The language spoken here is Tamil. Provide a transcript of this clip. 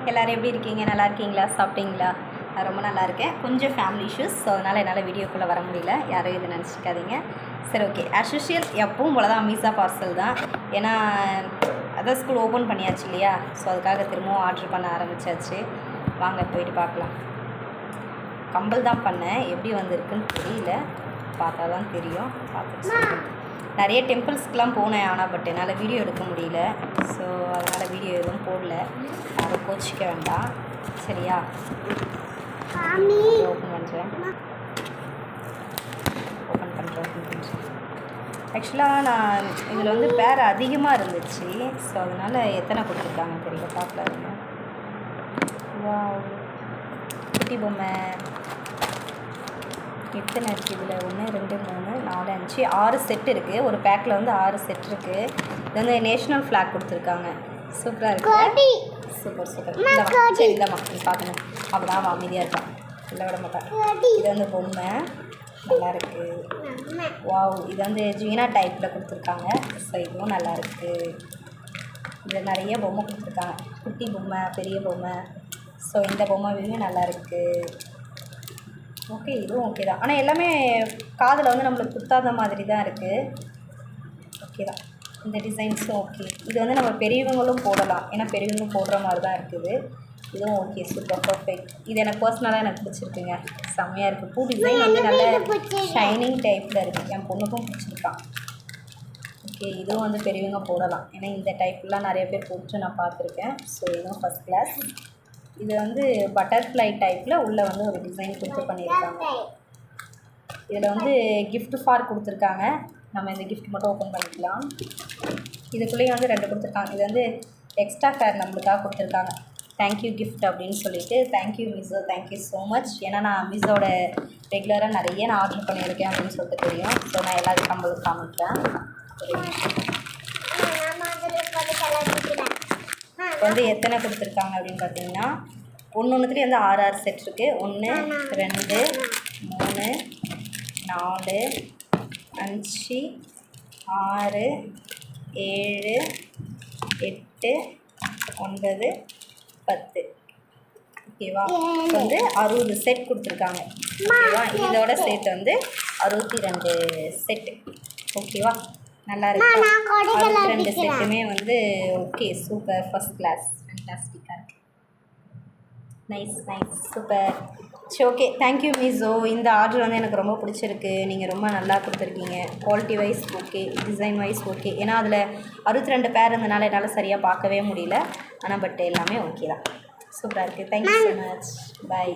எல்லோரும் எப்படி இருக்கீங்க? நல்லா இருக்கீங்களா? சாப்பிட்டீங்களா? நான் ரொம்ப நல்லா இருக்கேன். கொஞ்சம் ஃபேமிலி இஷ்யூஸ், ஸோ அதனால் என்னால் வீடியோக்குள்ளே வர முடியல. யாரும் இது நினச்சிக்காதீங்க. சரி, ஓகே. ஆஸ் யூஷுவல் எப்பவும் போல தான் மீஸா பார்சல் தான். ஏன்னா அதான் ஸ்கூல் ஓப்பன் பண்ணியாச்சு இல்லையா? ஸோ அதுக்காக திரும்பவும் ஆர்டர் பண்ண ஆரம்பித்தாச்சு. வாங்க போயிட்டு பார்க்கலாம். கம்பல் தான் பண்ணேன், எப்படி வந்திருக்குன்னு தெரியல, பார்த்தா தான் தெரியும். பார்த்துட்டு நிறைய டெம்பிள்ஸ்க்கெலாம் போனேன், ஆனால் பட் என்னால் வீடியோ எடுக்க முடியல. ஸோ அதனால் வீடியோ எதுவும் போடல, அதை கோச்சிக்க வேண்டாம் சரியா? ஓப்பன் பண்ணுறேன். ஆக்சுவலாக நான் இதில் வந்து பேர் அதிகமாக இருந்துச்சு, ஸோ அதனால் எத்தனை கொடுத்துருக்காங்க தெரியல, பார்க்கலாம் இருங்க. வா, குட்டி பொம்மை எத்தனை இருக்குது இதில்? 1 2 3 4 5 6 செட் இருக்குது. ஒரு பேக்கில் வந்து 6 செட் இருக்குது. இது வந்து நேஷ்னல் ஃப்ளாக் கொடுத்துருக்காங்க. சூப்பராக இருக்குது. Super super. இல்லைம்மா, சரி இல்லைம்மா, நீ பார்க்கணும். அப்போ தான் அமைதியாக இருக்கான், இல்லை விட மாட்டான். இது வந்து பொம்மை நல்லா இருக்குது. வாவ், இது வந்து ஜீனா டைப்பில் கொடுத்துருக்காங்க. ஸோ இதுவும் நல்லாயிருக்கு. இதில் நிறைய பொம்மை கொடுத்துருக்காங்க, குட்டி பொம்மை, பெரிய பொம்மை. ஸோ இந்த பொம்மையுமே நல்லாயிருக்கு. ஓகே, இதுவும் ஓகே தான். ஆனால் எல்லாமே காதில் வந்து நம்மளுக்கு குத்தாத மாதிரி தான் இருக்குது. ஓகே தான், இந்த டிசைன்ஸும் ஓகே. இது வந்து நம்ம பெரியவங்களும் போடலாம், ஏன்னா பெரியவங்களும் போடுற மாதிரி தான் இருக்குது. இதுவும் ஓகே, சூப்பர் பர்ஃபெக்ட். இது எனக்கு பர்சனலாக எனக்கு பிடிச்சிருக்குங்க, செம்மையாக இருக்குது. பூ டிசைன் வந்து நல்ல ஷைனிங் டைப்பில் இருக்குது, என் பொண்ணுக்கும் பிடிச்சிருக்கான். ஓகே, இதுவும் வந்து பெரியவங்க போடலாம், ஏன்னா இந்த டைப்லாம் நிறைய பேர் போட்டு நான் பார்த்துருக்கேன். ஸோ இதுவும் ஃபஸ்ட் கிளாஸ். இது வந்து பட்டர்ஃப்ளை டைப்பில் உள்ளே வந்து ஒரு டிசைன் கொடுத்து பண்ணியிருக்காங்க. இதில் வந்து கிஃப்ட் ஃபார் கொடுத்துருக்காங்க. நம்ம இந்த கிஃப்ட் மட்டும் ஓப்பன் பண்ணிக்கலாம். இதுக்குள்ளேயும் வந்து 2 கொடுத்துருக்காங்க. இது வந்து எக்ஸ்ட்ரா ஃபேர் நம்மளுக்காக கொடுத்துருக்காங்க, தேங்க்யூ கிஃப்ட் அப்படின்னு சொல்லிட்டு. Thank you Meesho, thank you so much. ஏன்னா நான் மீஷோட ரெகுலராக நிறைய நான் ஆர்டர் பண்ணியிருக்கேன் அப்படின்னு சொல்லிட்டு தெரியும். ஸோ நான் எல்லாத்தையும் நம்மளுக்கு காமிக்கிறேன். இப்போ வந்து எத்தனை கொடுத்துருக்காங்க அப்படின்னு பார்த்தீங்கன்னா, ஒன்றுத்துலேயும் வந்து 6 செட் இருக்குது. 1 2 3 4 5 6 7 8 9 10. ஓகேவா? வந்து 60 செட் கொடுத்துருக்காங்க. ஓகேவா? இதோட சேர்த்து வந்து 62 செட்டு. ஓகேவா? நல்லா இருக்கு. 62 செட்டுமே வந்து ஓகே, சூப்பர், ஃபஸ்ட் கிளாஸ், ஃபேண்டாஸ்டிக்காக இருக்குது. Nice nice, super. சரி, ஓகே, தேங்க்யூ மீஷோ. இந்த ஆர்டர் வந்து எனக்கு ரொம்ப பிடிச்சிருக்கு. நீங்கள் ரொம்ப நல்லா கொடுத்துருக்கீங்க. Quality wise okay, design wise okay. ஏன்னா அதில் 62 பேர் இருந்தனால என்னால் சரியாக பார்க்கவே முடியல. ஆனால் பட் எல்லாமே ஓகே தான், சூப்பராக இருக்குது. Thank you so much. பாய்.